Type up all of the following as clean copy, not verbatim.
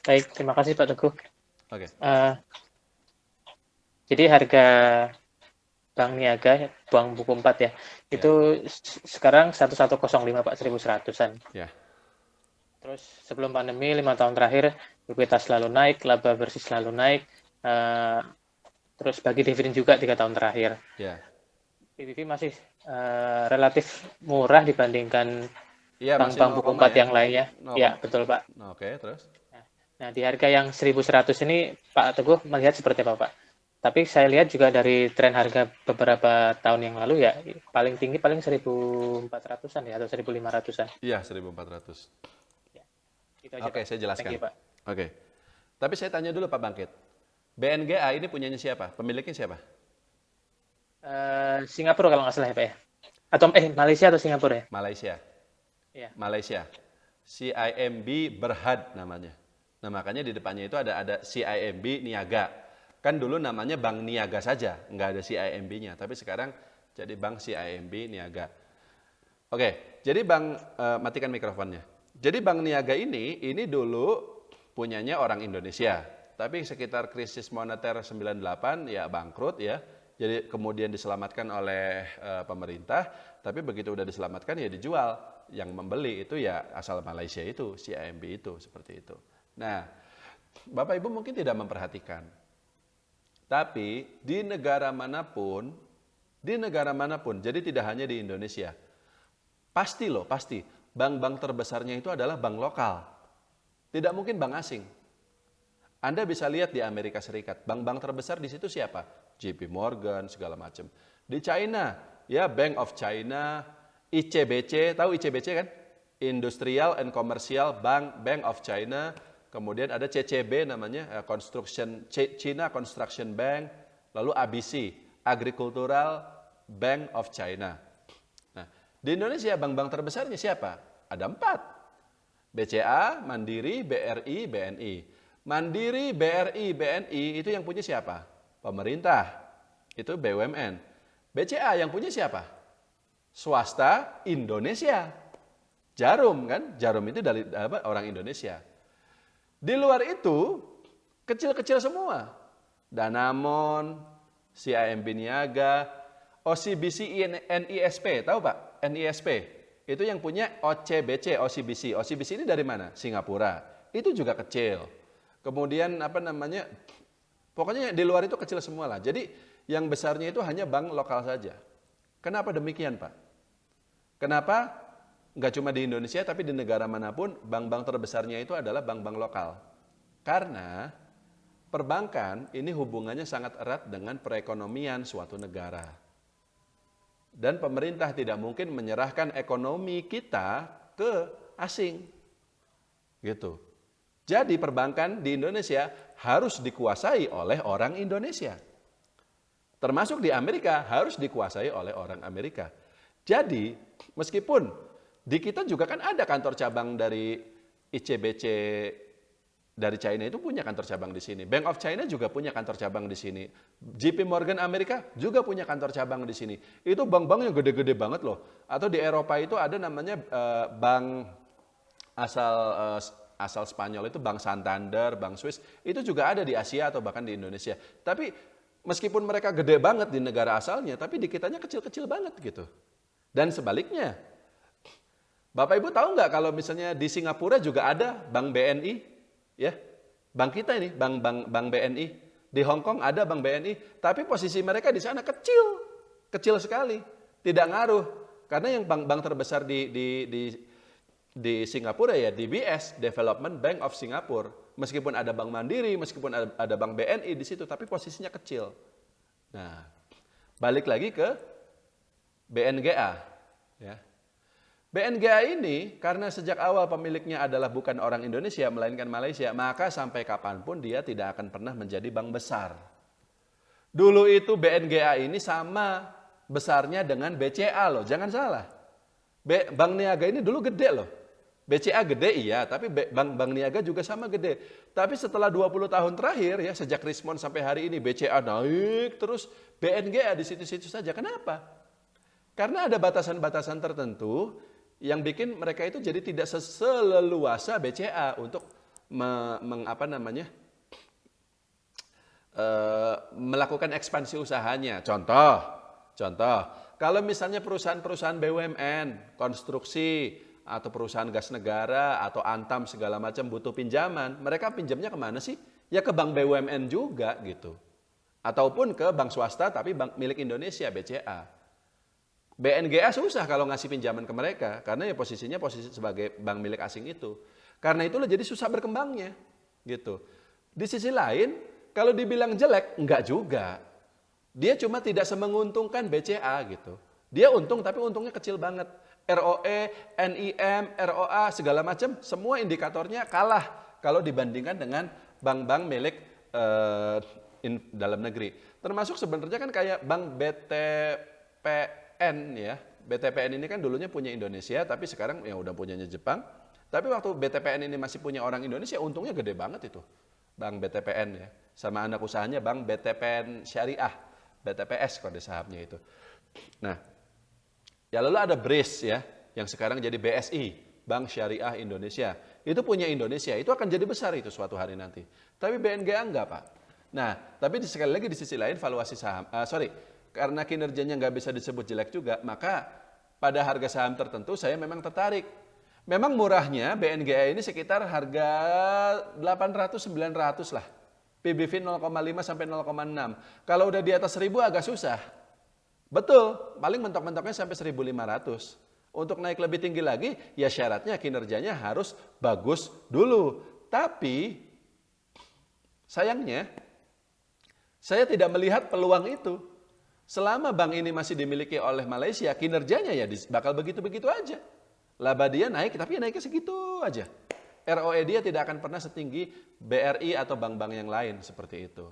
Baik, terima kasih Pak Teguh. Oke, Eh, jadi harga Bank Niaga, Bank Buku 4 ya, ya, itu sekarang 1105 Pak, 1100-an. ya, Terus sebelum pandemi 5 tahun terakhir likuiditas selalu naik, laba bersih selalu naik, eh, terus bagi dividen juga 3 tahun terakhir. ya. PBB masih relatif murah dibandingkan Iya, masih bank-bank 0, buku 4 ya. yang lainnya. 0, Ya, betul Pak. oke, terus? Nah, di harga yang 1100 ini Pak Teguh melihat seperti apa Pak? Tapi saya lihat juga dari tren harga beberapa tahun yang lalu ya, paling tinggi paling 1400-an ya atau 1500-an. Iya, 1400. Ya, itu aja Oke, Pak. saya Thank jelaskan. you Pak. Oke. Tapi saya tanya dulu Pak Bangkit. BNGA ini punyanya siapa? Pemiliknya siapa? Singapura kalau nggak salah ya Pak ya. Atau Malaysia atau Singapura ya? Malaysia. Iya. Malaysia. CIMB Berhad namanya. Nah, makanya di depannya itu ada CIMB Niaga. Kan dulu namanya Bank Niaga saja, nggak ada CIMB-nya. Tapi sekarang jadi Bank CIMB Niaga. Oke, jadi matikan mikrofonnya. Jadi Bank Niaga ini dulu punyanya orang Indonesia. Tapi sekitar krisis moneter 98 ya bangkrut ya. Jadi kemudian diselamatkan oleh pemerintah, tapi begitu udah diselamatkan ya dijual. Yang membeli itu ya asal Malaysia itu, CIMB itu, seperti itu. Nah, Bapak Ibu mungkin tidak memperhatikan. Tapi di negara manapun, jadi tidak hanya di Indonesia, pasti loh, pasti. Bank-bank terbesarnya itu adalah bank lokal. Tidak mungkin bank asing. Anda bisa lihat di Amerika Serikat, bank-bank terbesar di situ siapa? JP Morgan, segala macam. Di China, ya Bank of China, ICBC, tahu ICBC kan? Industrial and Commercial Bank of China. Kemudian ada CCB namanya, China Construction Bank. Lalu ABC, Agricultural Bank of China. Nah, di Indonesia bank-bank terbesarnya siapa? Ada 4. BCA, Mandiri, BRI, BNI. Mandiri, BRI, BNI itu yang punya siapa? Pemerintah. Itu BUMN. BCA yang punya siapa? Swasta Indonesia. Jarum kan? Jarum itu dari orang Indonesia. Di luar itu kecil-kecil semua. Danamon, CIMB Niaga, OCBC NISP, tahu Pak? NISP. Itu yang punya OCBC, OCBC. OCBC ini dari mana? Singapura. Itu juga kecil. Kemudian apa namanya? Pokoknya di luar itu kecil semua lah. Jadi yang besarnya itu hanya bank lokal saja. Kenapa demikian Pak? Kenapa? Nggak cuma di Indonesia, tapi di negara manapun, bank-bank terbesarnya itu adalah bank-bank lokal. Karena perbankan ini hubungannya sangat erat dengan perekonomian suatu negara. Dan pemerintah tidak mungkin menyerahkan ekonomi kita ke asing. Gitu. Jadi perbankan di Indonesia harus dikuasai oleh orang Indonesia. Termasuk di Amerika harus dikuasai oleh orang Amerika. Jadi meskipun di kita juga kan ada kantor cabang dari ICBC dari China itu punya kantor cabang di sini. Bank of China juga punya kantor cabang di sini. JP Morgan Amerika juga punya kantor cabang di sini. Itu bank-bank yang gede-gede banget loh. Atau di Eropa itu ada namanya bank asal asal Spanyol itu Bank Santander, Bank Swiss. Itu juga ada di Asia atau bahkan di Indonesia. Tapi meskipun mereka gede banget di negara asalnya, tapi di kitanya kecil-kecil banget gitu. Dan sebaliknya, Bapak Ibu tahu nggak kalau misalnya di Singapura juga ada Bank BNI, ya, bank kita ini, bank BNI. Di Hong Kong ada Bank BNI, tapi posisi mereka di sana kecil, kecil sekali, tidak ngaruh. Karena yang bank-bank terbesar di Singapura ya DBS, Development Bank of Singapore. Meskipun ada Bank Mandiri, meskipun ada Bank BNI di situ, tapi posisinya kecil. Nah, balik lagi ke BNGA, ya. BNGA ini karena sejak awal pemiliknya adalah bukan orang Indonesia melainkan Malaysia, maka sampai kapanpun dia tidak akan pernah menjadi bank besar. Dulu itu BNGA ini sama besarnya dengan BCA loh, jangan salah. Bank Niaga ini dulu gede loh. BCA gede iya, tapi Bank Niaga juga sama gede. Tapi setelah 20 tahun terakhir ya sejak Rismon sampai hari ini BCA naik terus BNGA di situ-situ saja. Kenapa? Karena ada batasan-batasan tertentu yang bikin mereka itu jadi tidak seleluasa BCA untuk apa namanya, melakukan ekspansi usahanya. Contoh, kalau misalnya perusahaan-perusahaan BUMN, konstruksi, atau perusahaan gas negara, atau Antam segala macam butuh pinjaman, mereka pinjamnya kemana sih? Ya ke bank BUMN juga gitu. Ataupun ke bank swasta tapi bank milik Indonesia, BCA. BNGA susah kalau ngasih pinjaman ke mereka, karena ya posisi sebagai bank milik asing itu. Karena itulah jadi susah berkembangnya gitu. Di sisi lain, kalau dibilang jelek, enggak juga. Dia cuma tidak semenguntungkan BCA gitu. Dia untung tapi untungnya kecil banget. ROE, NIM, ROA segala macam semua indikatornya kalah kalau dibandingkan dengan bank-bank milik dalam negeri. Termasuk sebenarnya kan kayak bank BTPN ya. BTPN ini kan dulunya punya Indonesia tapi sekarang ya udah punyanya Jepang. Tapi waktu BTPN ini masih punya orang Indonesia untungnya gede banget itu. Bank BTPN ya. Sama anak usahanya Bank BTPN Syariah. BTPS kode sahamnya itu. Nah, ya lalu ada BRIS ya, yang sekarang jadi BSI, Bank Syariah Indonesia. Itu punya Indonesia, itu akan jadi besar itu suatu hari nanti. Tapi BNGA enggak, Pak. Nah, tapi sekali lagi di sisi lain valuasi saham, karena kinerjanya nggak bisa disebut jelek juga, maka pada harga saham tertentu saya memang tertarik. Memang murahnya BNGA ini sekitar harga 800-900 lah. PBV 0,5 sampai 0,6. Kalau udah di atas 1000 agak susah. Betul, paling mentok-mentoknya sampai 1.500. Untuk naik lebih tinggi lagi, ya syaratnya kinerjanya harus bagus dulu. Tapi, sayangnya, saya tidak melihat peluang itu. Selama bank ini masih dimiliki oleh Malaysia, kinerjanya ya bakal begitu-begitu aja. Laba dia naik, tapi naiknya segitu aja. ROE dia tidak akan pernah setinggi BRI atau bank-bank yang lain seperti itu.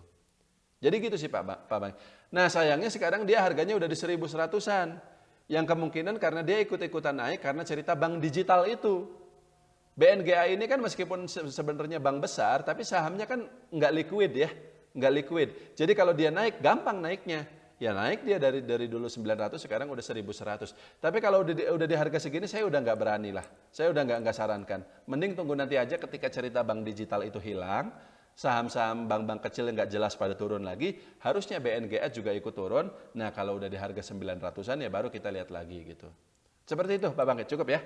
Jadi gitu sih Pak Bang. Nah sayangnya sekarang dia harganya udah di 1.100-an. Yang kemungkinan karena dia ikut-ikutan naik karena cerita bank digital itu. BNGA ini kan meskipun sebenarnya bank besar, tapi sahamnya kan nggak liquid ya. Nggak liquid. Jadi kalau dia naik, gampang naiknya. Ya naik dia dari dulu 900 sekarang udah 1.100. Tapi kalau udah di harga segini saya udah nggak berani lah. Saya udah nggak sarankan. Mending tunggu nanti aja ketika cerita bank digital itu hilang. Saham-saham bank-bank kecil yang nggak jelas pada turun lagi, harusnya BNGA juga ikut turun. Nah kalau udah di harga 900-an ya baru kita lihat lagi gitu. Seperti itu Pak Bangkit, cukup ya?